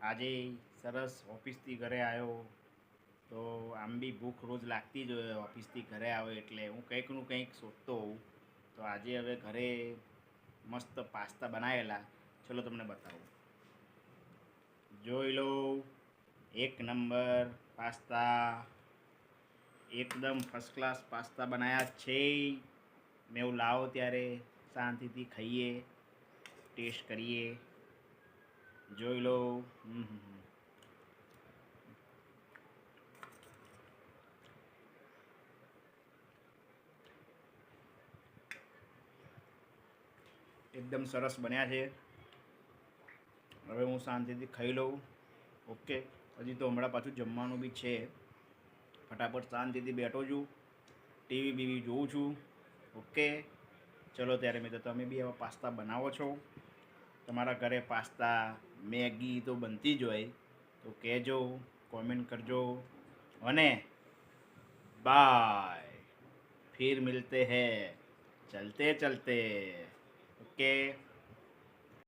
આજે સરસ ઓફિસથી ઘરે આવ્યો તો આમ બી ભૂખ રોજ લાગતી જ હોય ઓફિસથી ઘરે આવે એટલે હું કંઈકનું કંઈક શોધતો હોઉં. તો આજે હવે ઘરે મસ્ત પાસ્તા બનાવેલા. ચલો તમને બતાવું. જોઈ લો, એક નંબર પાસ્તા, એકદમ ફર્સ્ટ ક્લાસ પાસ્તા બનાવ્યા છે. મેં એવું લાવો ત્યારે શાંતિથી ખાઈએ, ટેસ્ટ કરીએ. જોઈ લો. એકદમ સરસ બન્યા છે. હવે હું શાંતિથી ખાઈ લઉં. ઓકે, હજી તો હમણાં પાછું જમવાનું બી છે. ફટાફટ શાંતિથી બેઠો છું, ટીવી બીવી જોઉં છું. ઓકે, ચલો ત્યારે મેં તો તમે બી આવા પાસ્તા બનાવો છો. તમારા ઘરે પાસ્તા મેગી તો બનતી જ હોય, તો કહેજો, કોમેન્ટ કરજો. અને બાય, ફિર મિલતે હૈ ચલતે ચલતે. ઓકે.